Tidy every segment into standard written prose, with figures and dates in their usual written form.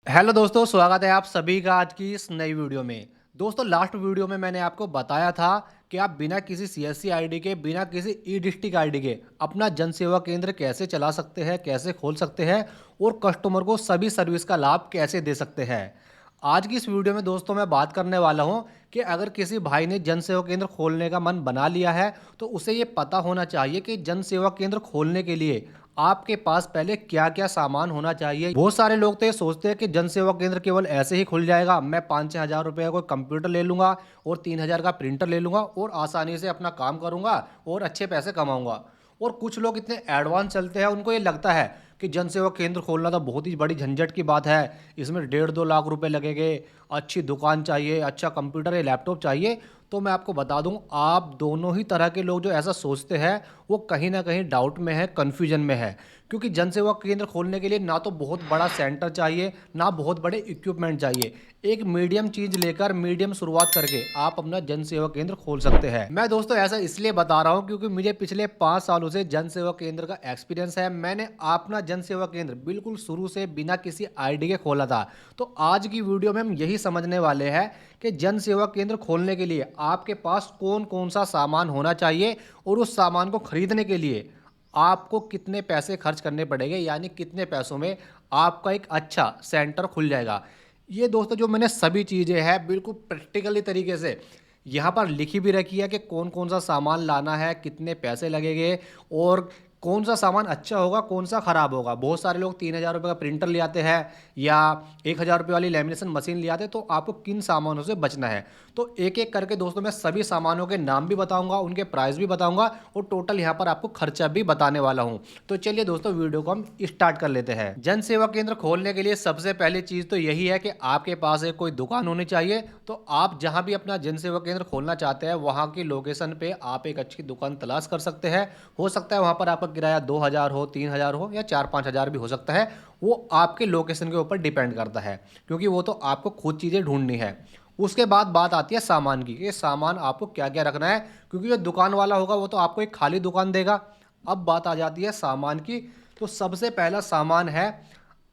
Hello दोस्तों, स्वागत है आप सभी का आज की इस नई वीडियो में। दोस्तों, लास्ट वीडियो में मैंने आपको बताया था कि आप बिना किसी सीएससी आईडी के, बिना किसी ई डिस्ट्रिक्ट आईडी के अपना जन सेवा केंद्र कैसे चला सकते हैं, कैसे खोल सकते हैं और कस्टमर को सभी सर्विस का लाभ कैसे दे सकते हैं। आज की इस वीडियो में दोस्तों मैं बात करने वाला हूं कि अगर किसी भाई ने जन सेवा केंद्र खोलने का मन बना लिया है तो उसे ये पता होना चाहिए कि जन सेवा केंद्र खोलने के लिए आपके पास पहले क्या क्या सामान होना चाहिए। बहुत सारे लोग तो ये सोचते हैं कि जन सेवा केंद्र केवल ऐसे ही खुल जाएगा, मैं 5-6 हज़ार रुपये का कोई कंप्यूटर ले लूंगा और 3 हज़ार का प्रिंटर ले लूंगा और आसानी से अपना काम करूंगा और अच्छे पैसे कमाऊंगा। और कुछ लोग इतने एडवांस चलते हैं, उनको ये लगता है कि जन सेवा केंद्र खोलना तो बहुत ही बड़ी झंझट की बात है, इसमें 1.5-2 लाख रुपए लगेंगे, अच्छी दुकान चाहिए, अच्छा कंप्यूटर या लैपटॉप चाहिए। तो मैं आपको बता दूं, आप दोनों ही तरह के लोग जो ऐसा सोचते हैं वो कहीं ना कहीं डाउट में है, कन्फ्यूजन में है। क्योंकि जन सेवा केंद्र खोलने के लिए ना तो बहुत बड़ा सेंटर चाहिए, ना बहुत बड़े इक्विपमेंट चाहिए। एक मीडियम चीज लेकर, मीडियम शुरुआत करके आप अपना जन सेवा केंद्र खोल सकते हैं। मैं दोस्तों ऐसा इसलिए बता रहा हूं क्योंकि मुझे पिछले 5 सालों से जन सेवा केंद्र का एक्सपीरियंस है। मैंने अपना जन सेवा केंद्र बिल्कुल शुरू से बिना किसी आईडी के खोला था। तो आज की वीडियो में हम यही समझने वाले हैं कि जन सेवा केंद्र खोलने के लिए आपके पास कौन कौन सा सामान होना चाहिए और उस सामान को खरीदने के लिए आपको कितने पैसे खर्च करने पड़ेंगे, यानी कितने पैसों में आपका एक अच्छा सेंटर खुल जाएगा। ये दोस्तों जो मैंने सभी चीज़ें हैं बिल्कुल प्रैक्टिकली तरीके से यहाँ पर लिखी भी रखी है कि कौन कौन सा सामान लाना है, कितने पैसे लगेंगे और कौन सा सामान अच्छा होगा, कौन सा ख़राब होगा। बहुत सारे लोग 3 हज़ार रुपये का प्रिंटर ले आते हैं या 1 हज़ार रुपये वाली लेमिनेशन मशीन ले आते हैं। तो आपको किन सामानों से बचना है, तो एक एक करके दोस्तों मैं सभी सामानों के नाम भी बताऊंगा, उनके प्राइस भी बताऊंगा और टोटल यहाँ पर आपको खर्चा भी बताने वाला हूँ। तो चलिए दोस्तों वीडियो को हम स्टार्ट कर लेते हैं। जन सेवा केंद्र खोलने के लिए सबसे पहली चीज़ तो यही है कि आपके पास एक कोई दुकान होनी चाहिए। तो आप जहाँ भी अपना जन सेवा केंद्र खोलना चाहते हैं वहाँ की लोकेशन पे आप एक अच्छी दुकान तलाश कर सकते हैं। हो सकता है वहाँ पर आपका किराया 2 हज़ार हो, 3 हज़ार हो या 4-5 हज़ार भी हो सकता है। वो आपके लोकेशन के ऊपर डिपेंड करता है क्योंकि वो तो आपको खुद चीज़ें ढूंढनी है। उसके बाद बात आती है सामान की, कि सामान आपको क्या क्या रखना है, क्योंकि जो दुकान वाला होगा वो तो आपको एक खाली दुकान देगा। अब बात आ जाती है सामान की। तो सबसे पहला सामान है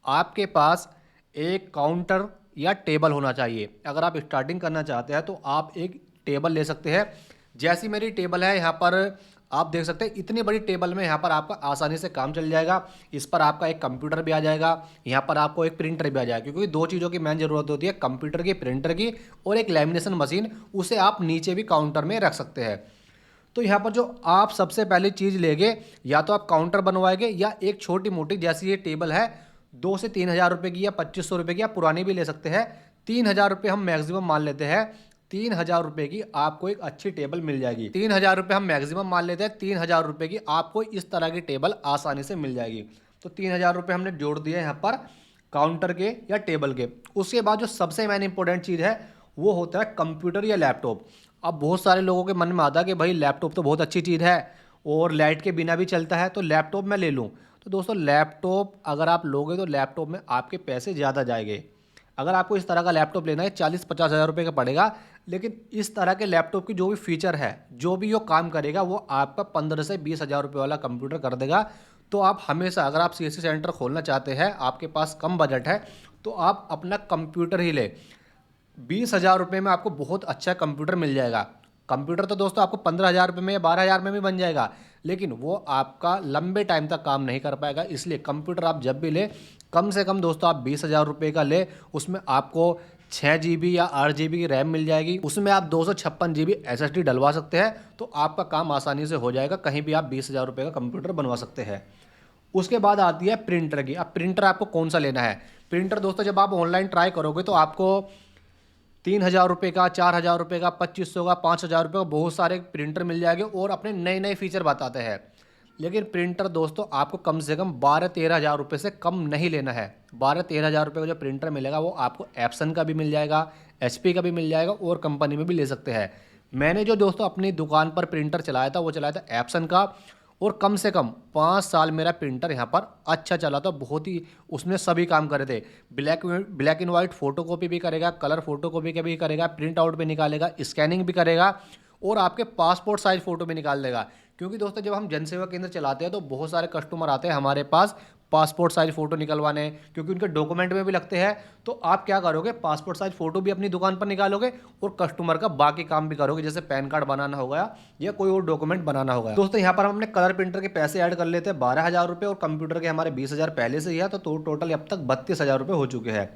आपके पास एक काउंटर या टेबल होना चाहिए। अगर आप स्टार्टिंग करना चाहते हैं तो आप एक टेबल ले सकते हैं। जैसी मेरी टेबल है यहाँ पर आप देख सकते हैं, इतनी बड़ी टेबल में यहाँ पर आपका आसानी से काम चल जाएगा। इस पर आपका एक कंप्यूटर भी आ जाएगा, यहाँ पर आपको एक प्रिंटर भी आ जाएगा, क्योंकि दो चीज़ों की मेन जरूरत होती है, कंप्यूटर की, प्रिंटर की और एक लेमिनेशन मशीन। उसे आप नीचे भी काउंटर में रख सकते हैं। तो यहाँ पर जो आप सबसे पहली चीज़ लेंगे, या तो आप काउंटर बनवाएंगे या एक छोटी मोटी जैसी ये टेबल है 2 से 3 हज़ार रुपये की या 2500 रुपये की, आप पुरानी भी ले सकते हैं। 3 हज़ार रुपये हम मैक्सिमम मान लेते हैं। 3 हज़ार रुपये की आपको एक अच्छी टेबल मिल जाएगी। 3 हज़ार रुपये हम मैक्सिमम मान लेते हैं। 3 हज़ार रुपये की आपको इस तरह की टेबल आसानी से मिल जाएगी। तो 3 हज़ार रुपये हमने जोड़ दिए यहाँ पर काउंटर के या टेबल के। उसके बाद जो सबसे मेन इंपॉर्टेंट चीज़ है वो होता है कंप्यूटर या लैपटॉप। अब बहुत सारे लोगों के मन में आता है कि भाई लैपटॉप तो बहुत अच्छी चीज़ है और लाइट के बिना भी चलता है, तो लैपटॉप मैं ले लूँ। तो दोस्तों लैपटॉप अगर आप लोगे तो लैपटॉप में आपके पैसे ज़्यादा जाएंगे। अगर आपको इस तरह का लैपटॉप लेना है 40-50 हज़ार रुपये का पड़ेगा, लेकिन इस तरह के लैपटॉप की जो भी फीचर है, जो भी वो काम करेगा, वो आपका 15 से 20 हज़ार रुपये वाला कंप्यूटर कर देगा। तो आप हमेशा, अगर आप सीएससी सेंटर खोलना चाहते हैं, आपके पास कम बजट है, तो आप अपना कंप्यूटर ही ले। 20 हज़ार रुपये में आपको बहुत अच्छा कंप्यूटर मिल जाएगा। कंप्यूटर तो दोस्तों आपको 15 हज़ार रुपये में या 12 हज़ार में भी बन जाएगा, लेकिन वो आपका लंबे टाइम तक काम नहीं कर पाएगा। इसलिए कंप्यूटर आप जब भी ले, कम से कम दोस्तों आप 20 हज़ार रुपये का ले। उसमें आपको 6 GB या 8 GB की रैम मिल जाएगी। उसमें आप 256 GB SSD डलवा सकते हैं। तो आपका काम आसानी से हो जाएगा, कहीं भी आप 20 हज़ार रुपये का कंप्यूटर बनवा सकते हैं। उसके बाद आती है प्रिंटर की। अब प्रिंटर आपको कौन सा लेना है। प्रिंटर दोस्तों जब आप ऑनलाइन ट्राई करोगे तो आपको 3 हज़ार रुपये का, 4 हज़ार रुपये का, 2500 का, 5 हज़ार रुपये का बहुत सारे प्रिंटर मिल जाएंगे और अपने नए नए फीचर बताते हैं। लेकिन प्रिंटर दोस्तों आपको कम से कम 12-13 हज़ार रुपये से कम नहीं लेना है। 12-13 हज़ार रुपये का जो प्रिंटर मिलेगा वो आपको एप्सन का भी मिल जाएगा, HP का भी मिल जाएगा और कंपनी में भी ले सकते हैं। मैंने जो दोस्तों अपनी दुकान पर प्रिंटर चलाया था वो चलाया था एप्सन का, और कम से कम 5 साल मेरा प्रिंटर यहाँ पर अच्छा चला था। बहुत ही उसने सभी काम करे थे। Black and white photo copy भी करेगा, कलर फोटो कॉपी भी करेगा, प्रिंट आउट भी निकालेगा, स्कैनिंग भी करेगा और आपके पासपोर्ट साइज फ़ोटो भी निकाल देगा। क्योंकि दोस्तों जब हम जनसेवा केंद्र चलाते हैं तो बहुत सारे कस्टमर आते हैं हमारे पास पासपोर्ट साइज फ़ोटो निकलवाने, क्योंकि उनके डॉक्यूमेंट में भी लगते हैं। तो आप क्या करोगे, पासपोर्ट साइज फ़ोटो भी अपनी दुकान पर निकालोगे और कस्टमर का बाकी काम भी करोगे, जैसे पैन कार्ड बनाना हो गया या कोई और डॉक्यूमेंट बनाना होगा। दोस्तों यहाँ पर हम अपने कलर प्रिंटर के पैसे ऐड कर लेते हैं 12,000 रुपये, और कंप्यूटर के हमारे 20,000 पहले से ही है, तो टोटल अब तक 32,000 रुपये हो चुके हैं।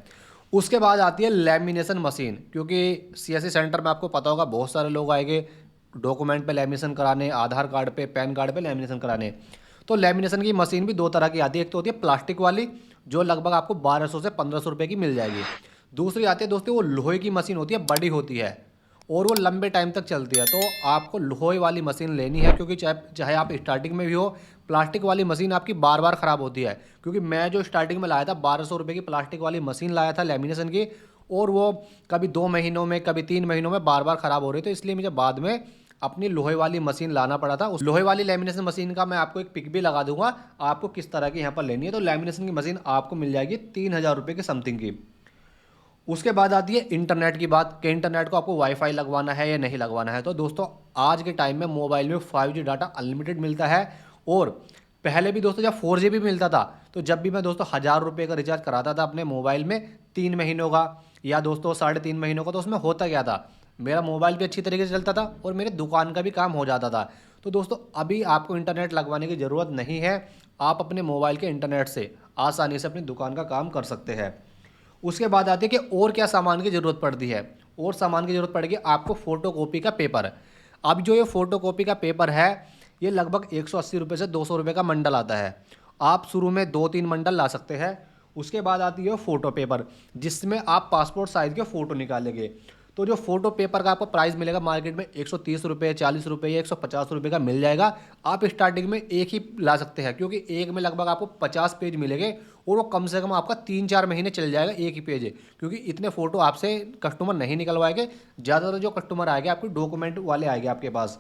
उसके बाद आती है लैमिनेशन मशीन, क्योंकि सीएससी सेंटर में आपको पता होगा बहुत सारे लोग आएंगे डॉक्यूमेंट पे लैमिनेशन कराने, आधार कार्ड पे, पैन कार्ड पे लैमिनेशन कराने। तो लैमिनेशन की मशीन भी दो तरह की आती है, एक तो होती है प्लास्टिक वाली जो लगभग आपको 1200 से 1500 रुपये की मिल जाएगी। दूसरी आती है दोस्तों वो लोहे की मशीन होती है, बड़ी होती है और वो लंबे टाइम तक चलती है। तो आपको लोहे वाली मशीन लेनी है, क्योंकि चाहे चाहे आप स्टार्टिंग में भी हो, प्लास्टिक वाली मशीन आपकी बार बार ख़राब होती है। क्योंकि मैं जो स्टार्टिंग में लाया था 1200 रुपये की प्लास्टिक वाली मशीन लाया था लैमिनेशन की, और वो कभी 2 महीनों में कभी 3 महीनों में बार बार ख़राब हो रही थी। तो इसलिए मुझे बाद में अपनी लोहे वाली मशीन लाना पड़ा था। उस लोहे वाली लैमिनेशन मशीन का मैं आपको एक पिक भी लगा दूंगा, आपको किस तरह की यहाँ पर लेनी है। तो लैमिनेशन की मशीन आपको मिल जाएगी 3,000 रुपये के समथिंग की। उसके बाद आती है इंटरनेट की बात, कि इंटरनेट को आपको वाईफाई लगवाना है या नहीं लगवाना है। तो दोस्तों आज के टाइम में मोबाइल में 5G डाटा अनलिमिटेड मिलता है, और पहले भी दोस्तों जब 4G भी मिलता था, तो जब भी मैं दोस्तों 1,000 रुपये का रिचार्ज कराता था अपने मोबाइल में 3 महीनों का या दोस्तों 3.5 महीनों का, तो उसमें होता क्या था, मेरा मोबाइल भी अच्छी तरीके से चलता था और मेरे दुकान का भी काम हो जाता था। तो दोस्तों अभी आपको इंटरनेट लगवाने की ज़रूरत नहीं है, आप अपने मोबाइल के इंटरनेट से आसानी से अपनी दुकान का काम कर सकते हैं। उसके बाद आती है कि और क्या सामान की ज़रूरत पड़ती है, और सामान की ज़रूरत पड़ेगी आपको फ़ोटोकॉपी का पेपर। अब जो ये फ़ोटोकॉपी का पेपर है ये लगभग 180 रुपये से 200 रुपये का मंडल आता है। आप शुरू में 2-3 मंडल ला सकते हैं। उसके बाद आती है फ़ोटो पेपर, जिसमें आप पासपोर्ट साइज़ के फ़ोटो निकालेंगे। तो जो फोटो पेपर का आपको प्राइस मिलेगा मार्केट में 130 रुपये, 40 रुपये या 150 रुपये का मिल जाएगा। आप स्टार्टिंग में एक ही ला सकते हैं, क्योंकि एक में लगभग आपको 50 पेज मिलेंगे, और वो कम से कम आपका 3-4 महीने चल जाएगा एक ही पेज है, क्योंकि इतने फ़ोटो आपसे कस्टमर नहीं निकलवाएंगे। ज़्यादातर जो कस्टमर आएंगे आपके डॉक्यूमेंट वाले आएंगे आपके पास।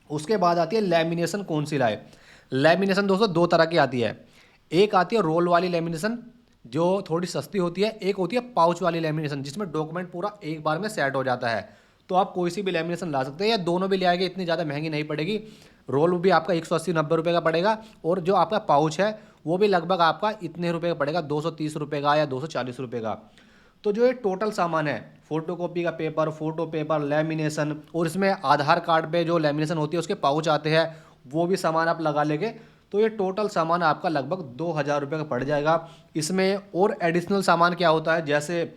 उसके बाद आती है लैमिनेशन कौन सी लाए। लैमिनेशन दोस्तों दो तरह की आती है, एक आती है रोल वाली लैमिनेशन जो थोड़ी सस्ती होती है, एक होती है पाउच वाली लैमिनेशन जिसमें डॉक्यूमेंट पूरा एक बार में सेट हो जाता है। तो आप कोई सी भी लैमिनेशन ला सकते हैं, या दोनों भी ले आएंगे, इतनी ज़्यादा महंगी नहीं पड़ेगी। रोल भी आपका 180-90 रुपये का पड़ेगा, और जो आपका पाउच है वो भी लगभग आपका इतने रुपये का पड़ेगा, 230 रुपये का या 240 रुपये का। तो जो ये टोटल सामान है, फोटोकॉपी का पेपर, फोटो पेपर, लैमिनेशन, और इसमें आधार कार्ड पे जो लैमिनेशन होती है उसके पाउच आते हैं, वो भी सामान आप लगा लेंगे, तो ये टोटल सामान आपका लगभग 2,000 रुपये का पड़ जाएगा। इसमें और एडिशनल सामान क्या होता है, जैसे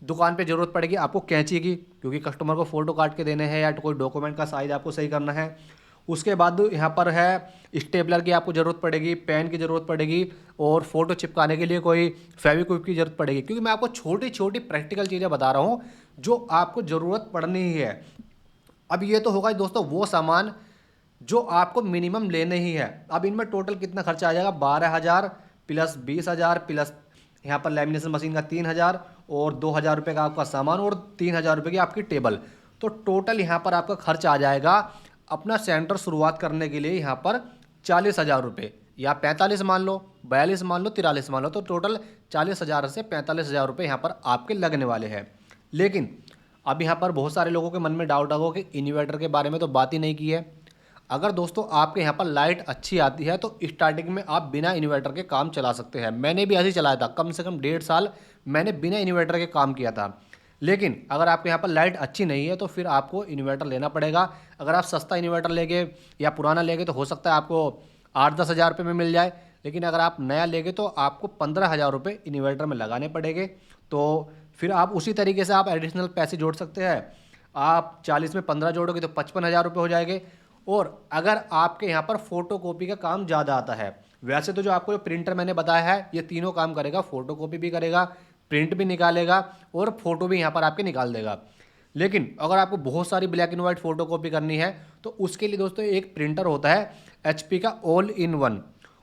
दुकान पे ज़रूरत पड़ेगी आपको कैंची की, क्योंकि कस्टमर को फ़ोटो काट के देने हैं या कोई डॉक्यूमेंट का साइज़ आपको सही करना है। उसके बाद यहाँ पर है स्टेपलर की आपको ज़रूरत पड़ेगी, पेन की ज़रूरत पड़ेगी, और फ़ोटो चिपकाने के लिए कोई फेविक्विक की ज़रूरत पड़ेगी। क्योंकि मैं आपको छोटी छोटी प्रैक्टिकल चीज़ें बता रहा हूँ जो आपको ज़रूरत पड़नी ही है। अब ये तो होगा दोस्तों वो सामान जो आपको मिनिमम लेने ही है। अब इनमें टोटल कितना खर्चा आ जाएगा, 12,000 प्लस 20,000 प्लस यहाँ पर लैमिनेशन मशीन का 3,000 और 2,000 रुपये का आपका सामान और 3,000 रुपये की आपकी टेबल। तो टोटल यहाँ पर आपका खर्च आ जाएगा अपना सेंटर शुरुआत करने के लिए यहाँ पर 40,000 रुपये, या 45 मान लो, 42 मान लो, 43 मान लो, तो टोटल 40,000 से 45,000 रुपये यहाँ पर आपके लगने वाले हैं। लेकिन अब यहाँ पर बहुत सारे लोगों के मन में डाउट होगा कि इन्वर्टर के बारे में तो बात ही नहीं की है। अगर दोस्तों आपके यहाँ पर लाइट अच्छी आती है तो स्टार्टिंग में आप बिना इन्वर्टर के काम चला सकते हैं। मैंने भी ऐसे ही चलाया था, कम से कम 1.5 साल मैंने बिना इन्वर्टर के काम किया था। लेकिन अगर आपके यहाँ पर लाइट अच्छी नहीं है तो फिर आपको इन्वर्टर लेना पड़ेगा। अगर आप सस्ता इन्वर्टर लेंगे या पुराना लेंगे तो हो सकता है आपको 8-10 हज़ार रुपये में मिल जाए, लेकिन अगर आप नया लेंगे तो आपको 15,000 रुपये इन्वर्टर में लगाने पड़ेंगे। तो फिर आप उसी तरीके से आप एडिशनल पैसे जोड़ सकते हैं। आप 40 में 15 जोड़ोगे तो 55,000 रुपये हो जाएंगे। और अगर आपके यहाँ पर फोटोकॉपी का काम ज़्यादा आता है, वैसे तो जो आपको जो प्रिंटर मैंने बताया है ये तीनों काम करेगा, फोटोकॉपी भी करेगा, प्रिंट भी निकालेगा और फोटो भी यहाँ पर आपके निकाल देगा। लेकिन अगर आपको बहुत सारी ब्लैक एंड वाइट फोटोकॉपी करनी है तो उसके लिए दोस्तों एक प्रिंटर होता है HP का ऑल इन वन।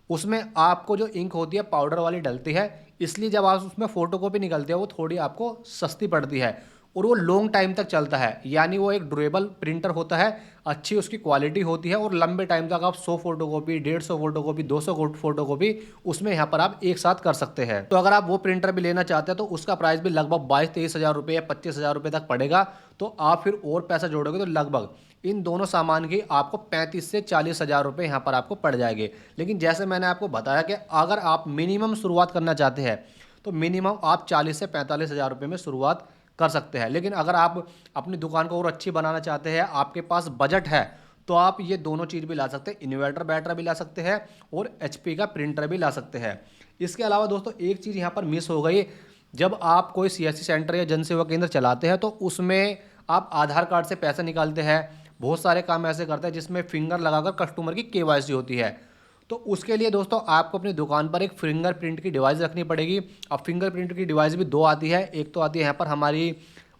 उसमें आपको जो इंक होती है पाउडर वाली डलती है, इसलिए जब आप उसमें फोटोकॉपी निकलती है वो थोड़ी आपको सस्ती पड़ती है और वो लॉन्ग टाइम तक चलता है। यानी वो एक ड्यूरेबल प्रिंटर होता है, अच्छी उसकी क्वालिटी होती है और लंबे टाइम तक आप 100 फोटोकॉपी, 150 फोटोकॉपी, 200 फोटोकॉपी उसमें यहाँ पर आप एक साथ कर सकते हैं। तो अगर आप वो प्रिंटर भी लेना चाहते हैं तो उसका प्राइस भी लगभग 22-23 हज़ार रुपये या 25 हज़ार रुपये तक पड़ेगा। तो आप फिर और पैसा जोड़ोगे तो लगभग इन दोनों सामान की आपको 35 से 40 हज़ार रुपये यहाँ पर आपको पड़ जाएंगे। लेकिन जैसे मैंने आपको बताया कि अगर आप मिनिमम शुरुआत करना चाहते हैं तो मिनिमम आप 40 से 45 हज़ार रुपये में शुरुआत कर सकते हैं। लेकिन अगर आप अपनी दुकान को और अच्छी बनाना चाहते हैं, आपके पास बजट है, तो आप ये दोनों चीज़ भी ला सकते हैं, इन्वर्टर बैटरी भी ला सकते हैं और HP का प्रिंटर भी ला सकते हैं। इसके अलावा दोस्तों एक चीज़ यहाँ पर मिस हो गई, जब आप कोई CSC सेंटर या जन सेवा केंद्र चलाते हैं तो उसमें आप आधार कार्ड से पैसे निकालते हैं, बहुत सारे काम ऐसे करते हैं जिसमें फिंगर लगाकर कस्टमर की KYC होती है। तो उसके लिए दोस्तों आपको अपनी दुकान पर एक फिंगरप्रिंट की डिवाइस रखनी पड़ेगी। अब फिंगरप्रिंट की डिवाइस भी दो आती है, एक तो आती है यहाँ पर हमारी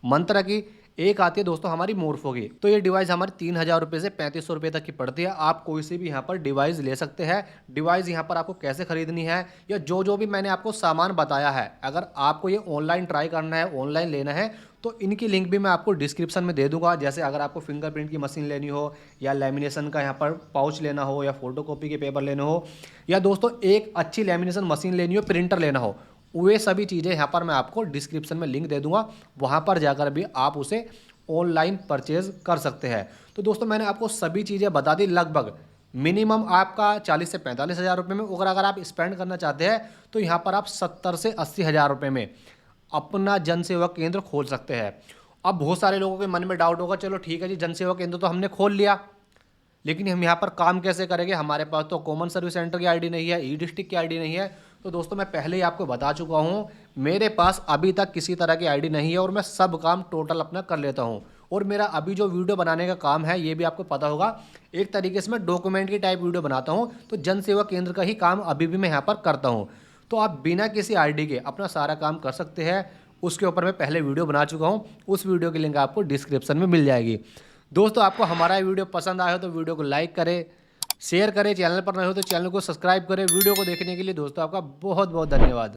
मंत्रा की, एक आती है दोस्तों हमारी मोर्फो की। तो ये डिवाइस हमारी 3,000 रुपये से 3,500 रुपये तक की पड़ती है। आप कोई से भी यहाँ पर डिवाइस ले सकते हैं। डिवाइस यहाँ पर आपको कैसे खरीदनी है या जो भी मैंने आपको सामान बताया है, अगर आपको ये ऑनलाइन ट्राई करना है, ऑनलाइन लेना है, तो इनकी लिंक भी मैं आपको डिस्क्रिप्शन में दे दूंगा। जैसे अगर आपको फिंगरप्रिंट की मशीन लेनी हो या लेमिनेशन का यहाँ पर पाउच लेना हो या फोटोकॉपी के पेपर लेने हो या दोस्तों एक अच्छी लेमिनेशन मशीन लेनी हो, प्रिंटर लेना हो, वे सभी चीज़ें यहाँ पर मैं आपको डिस्क्रिप्शन में लिंक दे दूंगा, वहाँ पर जाकर भी आप उसे ऑनलाइन परचेज कर सकते हैं। तो दोस्तों मैंने आपको सभी चीज़ें बता दी। लगभग मिनिमम आपका 40 से 45 हज़ार रुपये में, अगर आप स्पेंड करना चाहते हैं तो यहाँ पर आप 70 से 80 हज़ार रुपये में अपना जन सेवा केंद्र खोल सकते हैं। अब बहुत सारे लोगों के मन में डाउट होगा, चलो ठीक है जी, जन सेवा केंद्र तो हमने खोल लिया, लेकिन हम यहाँ पर काम कैसे करेंगे, हमारे पास तो कॉमन सर्विस सेंटर की आईडी नहीं है, ई-डिस्ट्रिक्ट की आईडी नहीं है। तो दोस्तों मैं पहले ही आपको बता चुका हूँ, मेरे पास अभी तक किसी तरह की आईडी नहीं है और मैं सब काम टोटल अपना कर लेता हूँ। और मेरा अभी जो वीडियो बनाने का काम है, ये भी आपको पता होगा, एक तरीके से मैं डॉक्यूमेंट की टाइप वीडियो बनाता हूँ। तो जन सेवा केंद्र का ही काम अभी भी मैं यहाँ पर करता हूँ। तो आप बिना किसी आईडी के अपना सारा काम कर सकते हैं। उसके ऊपर मैं पहले वीडियो बना चुका हूँ, उस वीडियो की लिंक आपको डिस्क्रिप्शन में मिल जाएगी। दोस्तों आपको हमारा वीडियो पसंद आया हो तो वीडियो को लाइक करें, शेयर करें, चैनल पर नए हो तो चैनल को सब्सक्राइब करें। वीडियो को देखने के लिए दोस्तों आपका बहुत बहुत धन्यवाद।